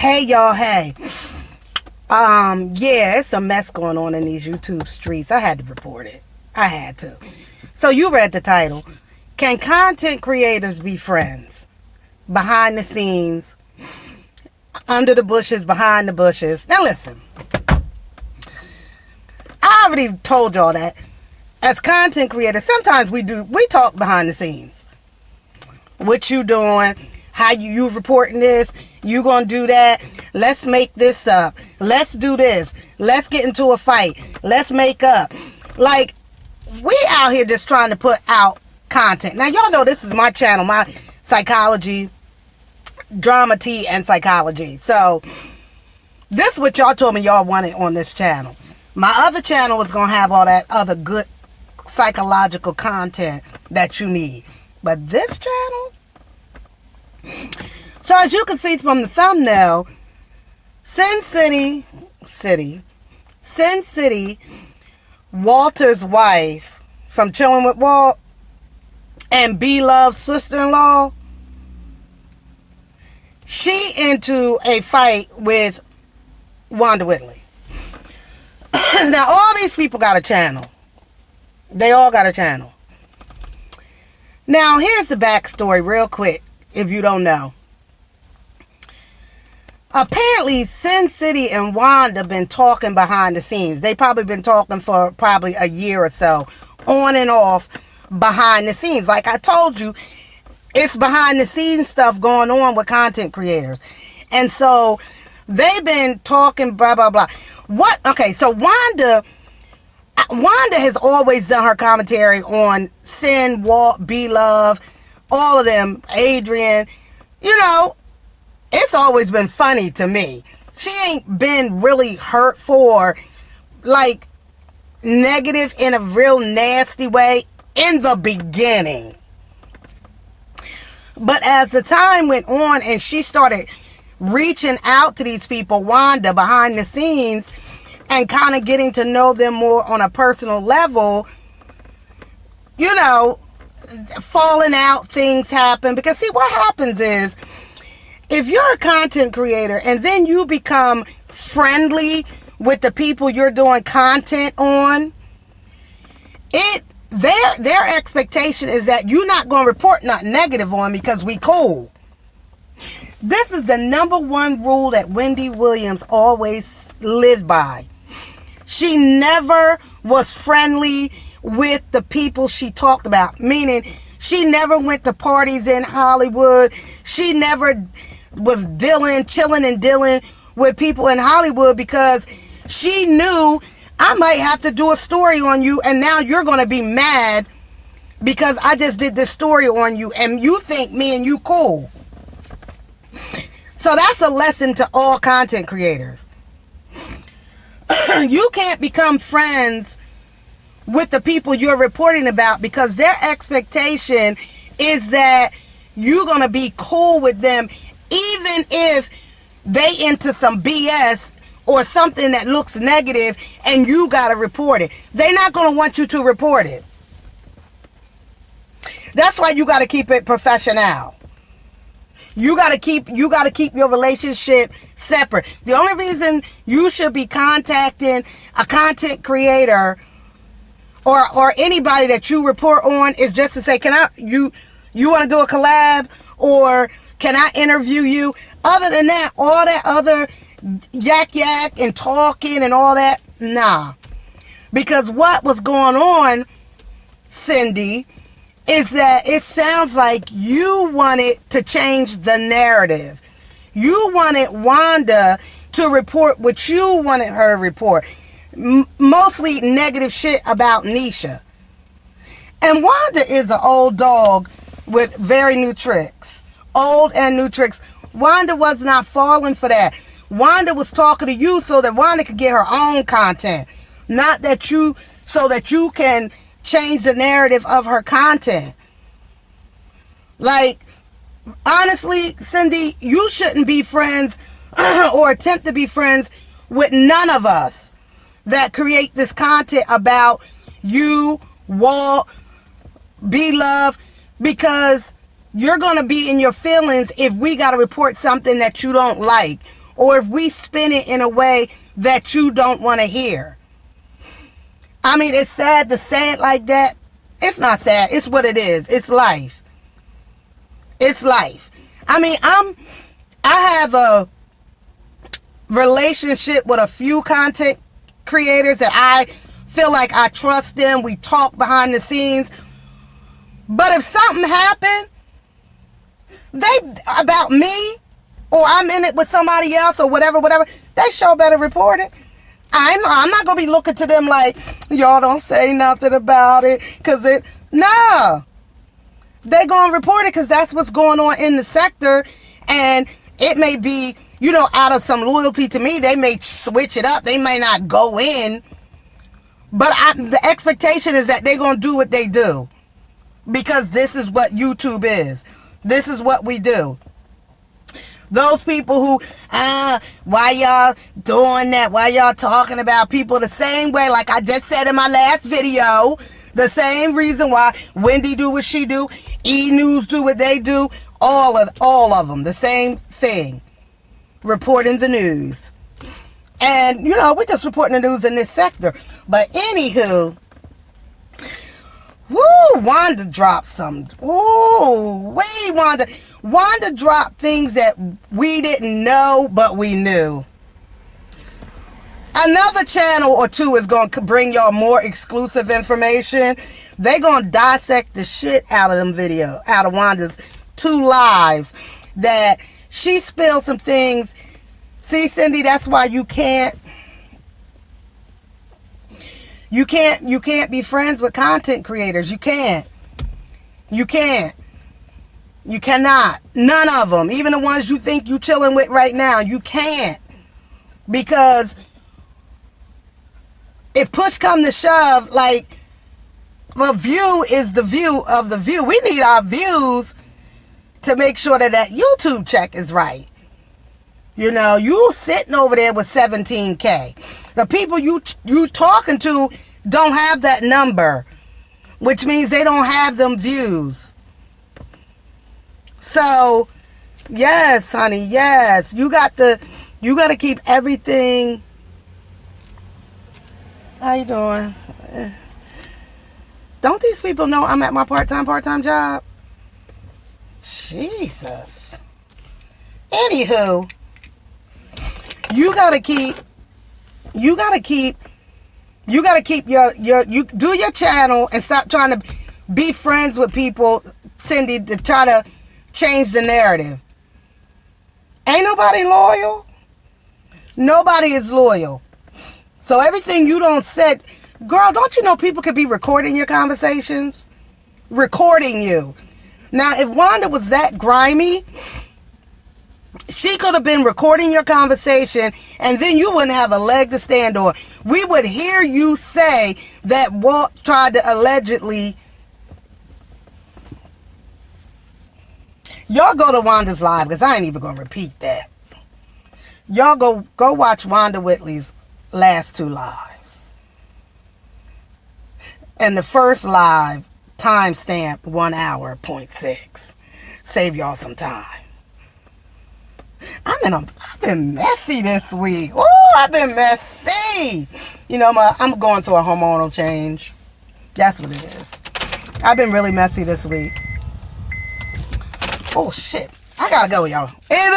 Hey y'all, hey. Yeah, it's a mess going on in these YouTube streets. I had to report it. I had to. So you read the title. Can content creators be friends? Behind the scenes, under the bushes, behind the bushes. Now listen. I already told y'all that. As content creators, sometimes we talk behind the scenes. What you doing? How you reporting this? You gonna do that? Let's make this up. Let's do this. Let's get into a fight. Let's make up. Like, we out here just trying to put out content. Now, y'all know this is my channel, my psychology, drama, tea, and psychology. So, this is what y'all told me y'all wanted on this channel. My other channel was gonna have all that other good psychological content that you need. But this channel? So as you can see from the thumbnail, Sin City, Walter's wife from Chilling with Walt, and B-Love's sister-in-law, she into a fight with Wanda Whitley. Now all these people got a channel. They all got a channel. Now here's the backstory real quick if you don't know. Apparently, Sin City and Wanda been talking behind the scenes. They probably been talking for probably a year or so, on and off behind the scenes. Like I told you, it's behind the scenes stuff going on with content creators. And so, they've been talking blah, blah, blah. Okay, so Wanda has always done her commentary on Sin, Walt, B-Love, all of them, Adrian, you know. It's always been funny to me. She ain't been really hurt for, like, negative in a real nasty way in the beginning. But as the time went on and she started reaching out to these people, Wanda, behind the scenes, and kind of getting to know them more on a personal level, you know, falling out, things happen. Because see, what happens is, if you're a content creator and then you become friendly with the people you're doing content on, their expectation is that you're not going to report nothing negative on because we cool. This is the number one rule that Wendy Williams always lived by. She never was friendly with the people she talked about, meaning she never went to parties in Hollywood. She never was chilling and dealing with people in Hollywood because she knew I might have to do a story on you and now you're going to be mad because I just did this story on you and you think me and you cool. So that's a lesson to all content creators. You can't become friends with the people you're reporting about because their expectation is that you're going to be cool with them even if they into some BS or something that looks negative and you got to report it. They're not going to want you to report it. That's why you got to keep it professional. You got to keep your relationship separate. The only reason you should be contacting a content creator or anybody that you report on is just to say, you want to do a collab or can I interview you? Other than that, all that other yak and talking and all that, nah. Because what was going on, Cindy, is that it sounds like you wanted to change the narrative. You wanted Wanda to report what you wanted her to report. Mostly negative shit about Nisha. And Wanda is an old dog with very new tricks. Old and new tricks. Wanda was not falling for that. Wanda was talking to you so that Wanda could get her own content. Not that so that you can change the narrative of her content. Like, honestly, Cindy, you shouldn't be friends or attempt to be friends with none of us that create this content about you, Walt, B-Love, because you're going to be in your feelings if we got to report something that you don't like or if we spin it in a way that you don't want to hear. I mean, it's sad to say it like that. It's not sad. It's what it is. It's life. It's life. I mean, I have a relationship with a few content creators that I feel like I trust them. We talk behind the scenes. But if something happened, about me, or I'm in it with somebody else, or whatever, they sure better report it. I'm not going to be looking to them like, y'all don't say nothing about it, no. They going to report it because that's what's going on in the sector, and it may be, out of some loyalty to me, they may switch it up. They may not go in, but the expectation is that they're going to do what they do, because this is what YouTube is. This is what we do. Those people who, why y'all doing that? Why y'all talking about people the same way? Like I just said in my last video, the same reason why Wendy do what she do, E-News do what they do, all of them, the same thing. Reporting the news. And, we're just reporting the news in this sector. But anywho, Wanda dropped some. Wanda dropped things that we didn't know, but we knew. Another channel or two is going to bring y'all more exclusive information. They going to dissect the shit out of out of Wanda's 2 lives, that she spilled some things. See, Cindy, that's why you can't be friends with content creators. You can't. You cannot. None of them. Even the ones you think you chilling with right now, you can't. Because if push come to shove, like, the view is the view of the view. We need our views to make sure that YouTube check is right. You sitting over there with 17K. The people you talking to don't have that number, which means they don't have them views. So, yes, honey, yes. You got to keep everything. How you doing? Don't these people know I'm at my part-time job? Jesus. Anywho, you gotta keep you do your channel and stop trying to be friends with people, Cindy, to try to change the narrative. Ain't nobody loyal. Nobody is loyal. So everything you don't say, girl, don't you know people could be recording your conversations? Recording you. Now, if Wanda was that grimy, she could have been recording your conversation, and then you wouldn't have a leg to stand on. We would hear you say that Walt tried to allegedly. Y'all go to Wanda's live, because I ain't even going to repeat that. Y'all go watch Wanda Whitley's last 2 lives. And the first live, timestamp 1 hour, 0.6. Save y'all some time. I've been messy this week. Oh, I've been messy. I'm going through a hormonal change. That's what it is. I've been really messy this week. Oh, shit. I gotta go, y'all. Hey,